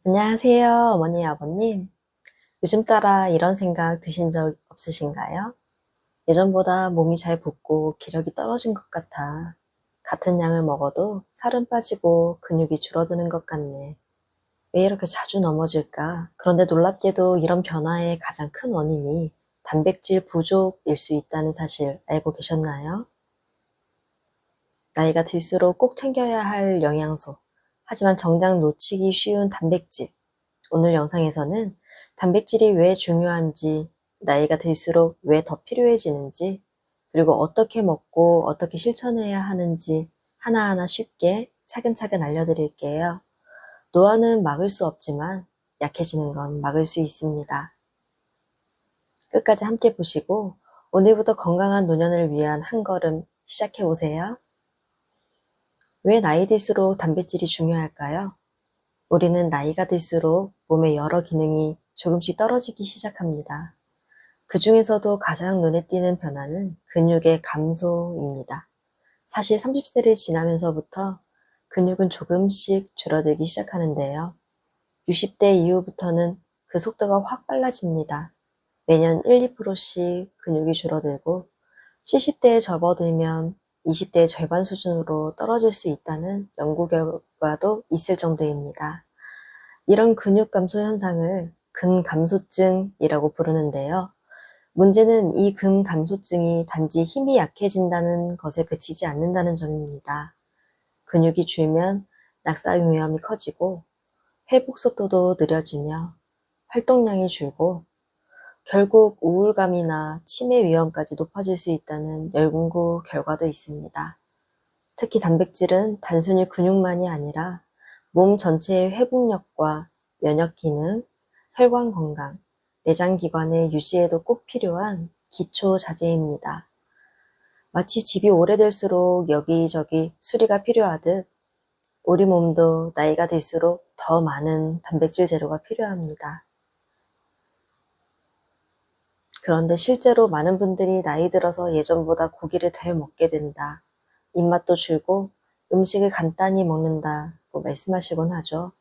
안녕하세요, 어머니, 아버님. 요즘 따라 이런 생각 드신 적 없으신가요? 예전보다 몸이 잘 붓고 기력이 떨어진 것 같아. 같은 양을 먹어도 살은 빠지고 근육이 줄어드는 것 같네. 왜 이렇게 자주 넘어질까? 그런데 놀랍게도 이런 변화의 가장 큰 원인이 단백질 부족일 수 있다는 사실 알고 계셨나요? 나이가 들수록 꼭 챙겨야 할 영양소. 하지만 정작 놓치기 쉬운 단백질. 오늘 영상에서는 단백질이 왜 중요한지, 나이가 들수록 왜 더 필요해지는지, 그리고 어떻게 먹고 어떻게 실천해야 하는지 하나하나 쉽게 차근차근 알려드릴게요. 노화는 막을 수 없지만 약해지는 건 막을 수 있습니다. 끝까지 함께 보시고 오늘부터 건강한 노년을 위한 한 걸음 시작해보세요. 왜 나이 들수록 단백질이 중요할까요? 우리는 나이가 들수록 몸의 여러 기능이 조금씩 떨어지기 시작합니다. 그 중에서도 가장 눈에 띄는 변화는 근육의 감소입니다. 사실 30세를 지나면서부터 근육은 조금씩 줄어들기 시작하는데요. 60대 이후부터는 그 속도가 확 빨라집니다. 매년 1, 2%씩 근육이 줄어들고 70대에 접어들면 20대의 절반 수준으로 떨어질 수 있다는 연구 결과도 있을 정도입니다. 이런 근육 감소 현상을 근감소증이라고 부르는데요. 문제는 이 근감소증이 단지 힘이 약해진다는 것에 그치지 않는다는 점입니다. 근육이 줄면 낙상 위험이 커지고 회복 속도도 느려지며 활동량이 줄고 결국 우울감이나 치매 위험까지 높아질 수 있다는 연구 결과도 있습니다. 특히 단백질은 단순히 근육만이 아니라 몸 전체의 회복력과 면역 기능, 혈관 건강, 내장 기관의 유지에도 꼭 필요한 기초 자재입니다. 마치 집이 오래될수록 여기저기 수리가 필요하듯 우리 몸도 나이가 들수록 더 많은 단백질 재료가 필요합니다. 그런데 실제로 많은 분들이 나이 들어서 예전보다 고기를 덜 먹게 된다, 입맛도 줄고 음식을 간단히 먹는다고 말씀하시곤 하죠.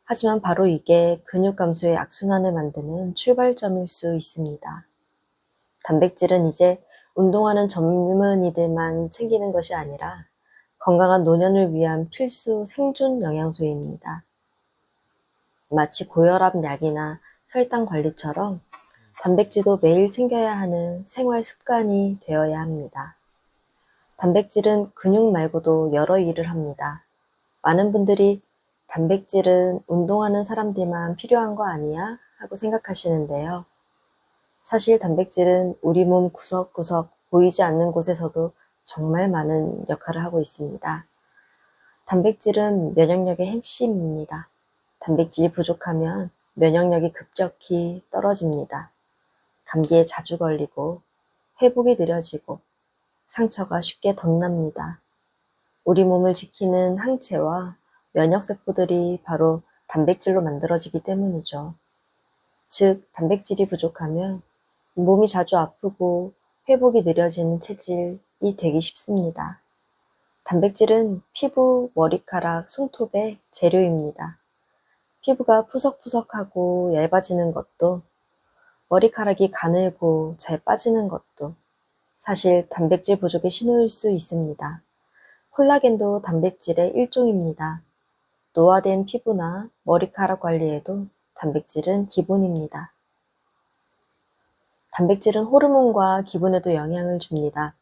하지만 바로 이게 근육 감소의 악순환을 만드는 출발점일 수 있습니다. 단백질은 이제 운동하는 젊은이들만 챙기는 것이 아니라 건강한 노년을 위한 필수 생존 영양소입니다. 마치 고혈압 약이나 혈당 관리처럼 단백질도 매일 챙겨야 하는 생활 습관이 되어야 합니다. 단백질은 근육 말고도 여러 일을 합니다. 많은 분들이 단백질은 운동하는 사람들만 필요한 거 아니야? 하고 생각하시는데요. 사실 단백질은 우리 몸 구석구석 보이지 않는 곳에서도 정말 많은 역할을 하고 있습니다. 단백질은 면역력의 핵심입니다. 단백질이 부족하면 면역력이 급격히 떨어집니다. 감기에 자주 걸리고 회복이 느려지고 상처가 쉽게 덧납니다. 우리 몸을 지키는 항체와 면역세포들이 바로 단백질로 만들어지기 때문이죠. 즉, 단백질이 부족하면 몸이 자주 아프고 회복이 느려지는 체질이 되기 쉽습니다. 단백질은 피부, 머리카락, 손톱의 재료입니다. 피부가 푸석푸석하고 얇아지는 것도, 머리카락이 가늘고 잘 빠지는 것도 사실 단백질 부족의 신호일 수 있습니다. 콜라겐도 단백질의 일종입니다. 노화된 피부나 머리카락 관리에도 단백질은 기본입니다. 단백질은 호르몬과 기분에도 영향을 줍니다.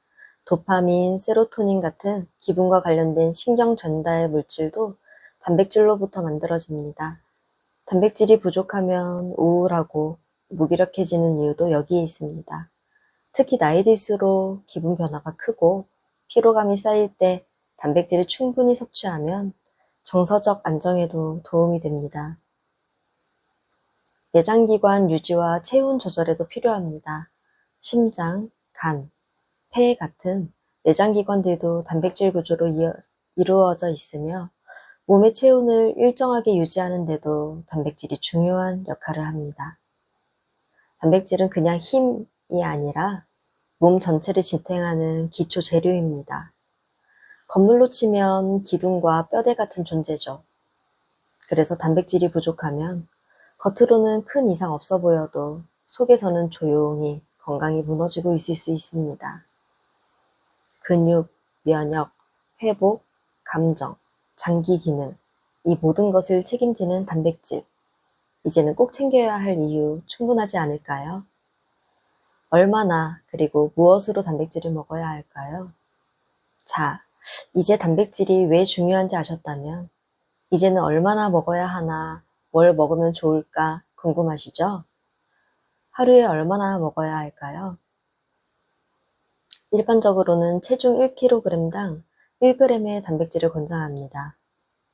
도파민, 세로토닌 같은 기분과 관련된 신경 전달 물질도 단백질로부터 만들어집니다. 단백질이 부족하면 우울하고 무기력해지는 이유도 여기에 있습니다. 특히 나이 들수록 기분 변화가 크고 피로감이 쌓일 때 단백질을 충분히 섭취하면 정서적 안정에도 도움이 됩니다. 내장기관 유지와 체온 조절에도 필요합니다. 심장, 간, 폐 같은 내장기관들도 단백질 구조로 이루어져 있으며 몸의 체온을 일정하게 유지하는 데도 단백질이 중요한 역할을 합니다. 단백질은 그냥 힘이 아니라 몸 전체를 지탱하는 기초 재료입니다. 건물로 치면 기둥과 뼈대 같은 존재죠. 그래서 단백질이 부족하면 겉으로는 큰 이상 없어 보여도 속에서는 조용히 건강이 무너지고 있을 수 있습니다. 근육, 면역, 회복, 감정, 장기 기능, 이 모든 것을 책임지는 단백질. 이제는 꼭 챙겨야 할 이유 충분하지 않을까요? 얼마나 그리고 무엇으로 단백질을 먹어야 할까요? 자, 이제 단백질이 왜 중요한지 아셨다면 이제는 얼마나 먹어야 하나, 뭘 먹으면 좋을까 궁금하시죠? 하루에 얼마나 먹어야 할까요? 일반적으로는 체중 1kg당 1g의 단백질을 권장합니다.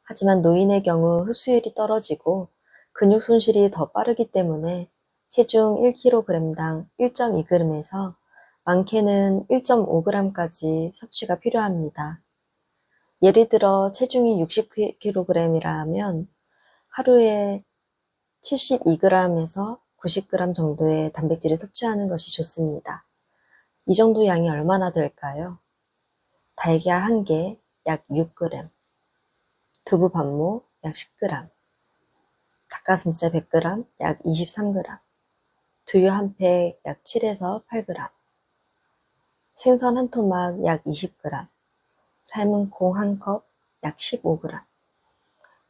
하지만 노인의 경우 흡수율이 떨어지고 근육 손실이 더 빠르기 때문에 체중 1kg당 1.2g에서 많게는 1.5g까지 섭취가 필요합니다. 예를 들어 체중이 60kg이라면 하루에 72g에서 90g 정도의 단백질을 섭취하는 것이 좋습니다. 이 정도 양이 얼마나 될까요? 달걀 1개 약 6g, 두부 반모 약 10g, 닭가슴살 100g 약 23g, 두유 한 팩 약 7에서 8g, 생선 한 토막 약 20g, 삶은 콩 한 컵 약 15g.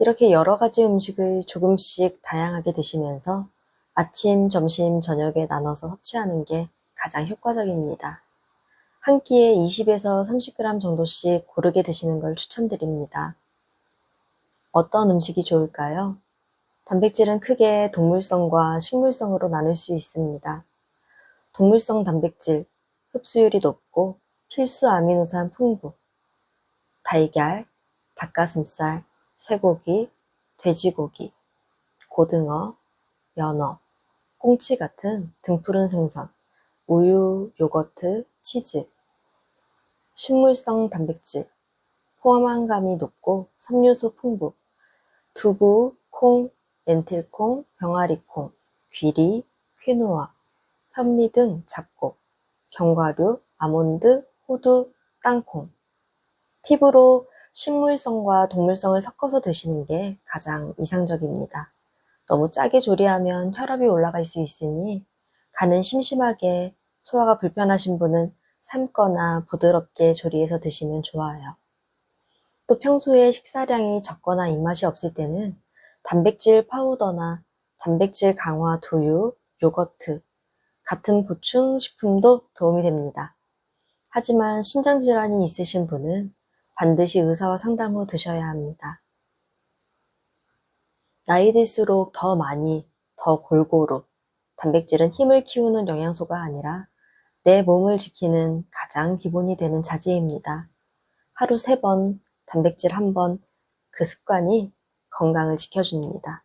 이렇게 여러 가지 음식을 조금씩 다양하게 드시면서 아침, 점심, 저녁에 나눠서 섭취하는 게 가장 효과적입니다. 한 끼에 20에서 30g 정도씩 고르게 드시는 걸 추천드립니다. 어떤 음식이 좋을까요? 단백질은 크게 동물성과 식물성으로 나눌 수 있습니다. 동물성 단백질, 흡수율이 높고 필수 아미노산 풍부, 달걀, 닭가슴살, 쇠고기, 돼지고기, 고등어, 연어, 꽁치 같은 등푸른 생선, 우유, 요거트, 치즈, 식물성 단백질, 포만감이 높고 섬유소 풍부, 두부, 콩, 렌틸콩, 병아리콩, 귀리, 퀴노아, 현미 등 잡곡, 견과류, 아몬드, 호두, 땅콩. 팁으로 식물성과 동물성을 섞어서 드시는 게 가장 이상적입니다. 너무 짜게 조리하면 혈압이 올라갈 수 있으니 간은 심심하게 소화가 불편하신 분은 삶거나 부드럽게 조리해서 드시면 좋아요. 또 평소에 식사량이 적거나 입맛이 없을 때는 단백질 파우더나 단백질 강화 두유, 요거트 같은 보충식품도 도움이 됩니다. 하지만 신장질환이 있으신 분은 반드시 의사와 상담 후 드셔야 합니다. 나이 들수록 더 많이, 더 골고루 단백질은 힘을 키우는 영양소가 아니라 내 몸을 지키는 가장 기본이 되는 자재입니다. 하루 3번, 단백질 1번, 그 습관이 건강을 지켜줍니다.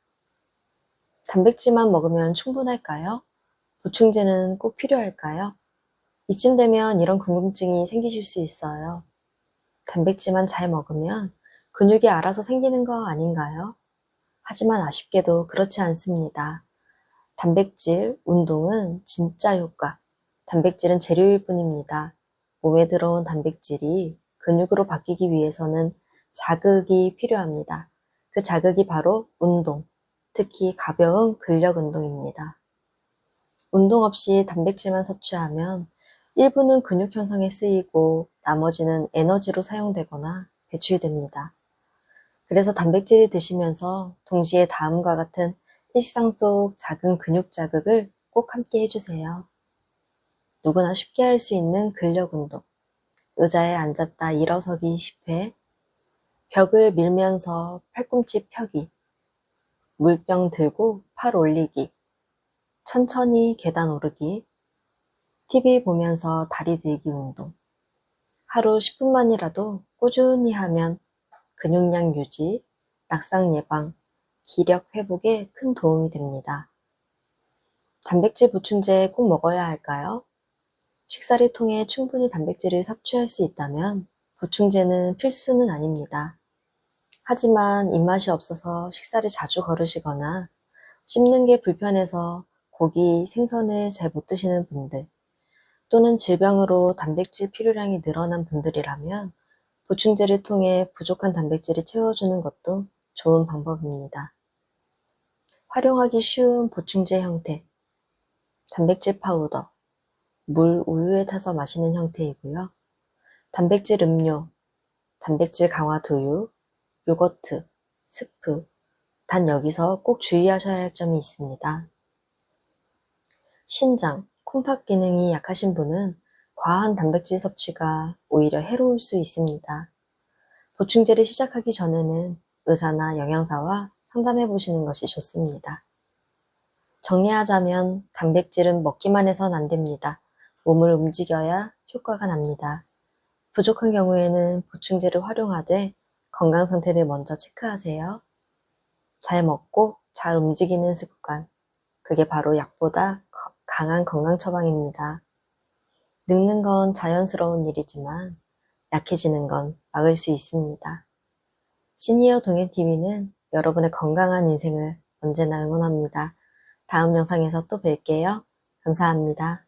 단백질만 먹으면 충분할까요? 보충제는 꼭 필요할까요? 이쯤 되면 이런 궁금증이 생기실 수 있어요. 단백질만 잘 먹으면 근육이 알아서 생기는 거 아닌가요? 하지만 아쉽게도 그렇지 않습니다. 단백질, 운동은 진짜 효과. 단백질은 재료일 뿐입니다. 몸에 들어온 단백질이 근육으로 바뀌기 위해서는 자극이 필요합니다. 그 자극이 바로 운동, 특히 가벼운 근력 운동입니다. 운동 없이 단백질만 섭취하면 일부는 근육 형성에 쓰이고 나머지는 에너지로 사용되거나 배출됩니다. 그래서 단백질을 드시면서 동시에 다음과 같은 일상 속 작은 근육 자극을 꼭 함께 해주세요. 누구나 쉽게 할 수 있는 근력 운동. 의자에 앉았다 일어서기 10회, 벽을 밀면서 팔꿈치 펴기, 물병 들고 팔 올리기, 천천히 계단 오르기, TV 보면서 다리 들기 운동. 하루 10분만이라도 꾸준히 하면 근육량 유지, 낙상 예방, 기력 회복에 큰 도움이 됩니다. 단백질 보충제 꼭 먹어야 할까요? 식사를 통해 충분히 단백질을 섭취할 수 있다면 보충제는 필수는 아닙니다. 하지만 입맛이 없어서 식사를 자주 거르시거나 씹는 게 불편해서 고기, 생선을 잘 못 드시는 분들, 또는 질병으로 단백질 필요량이 늘어난 분들이라면 보충제를 통해 부족한 단백질을 채워주는 것도 좋은 방법입니다. 활용하기 쉬운 보충제 형태, 단백질 파우더, 물, 우유에 타서 마시는 형태이고요. 단백질 음료, 단백질 강화 두유, 요거트, 스프. 단 여기서 꼭 주의하셔야 할 점이 있습니다. 신장, 콩팥 기능이 약하신 분은 과한 단백질 섭취가 오히려 해로울 수 있습니다. 보충제를 시작하기 전에는 의사나 영양사와 상담해 보시는 것이 좋습니다. 정리하자면 단백질은 먹기만 해선 안 됩니다. 몸을 움직여야 효과가 납니다. 부족한 경우에는 보충제를 활용하되 건강 상태를 먼저 체크하세요. 잘 먹고 잘 움직이는 습관, 그게 바로 약보다 강한 건강 처방입니다. 늙는 건 자연스러운 일이지만 약해지는 건 막을 수 있습니다. 시니어 동행TV는 여러분의 건강한 인생을 언제나 응원합니다. 다음 영상에서 또 뵐게요. 감사합니다.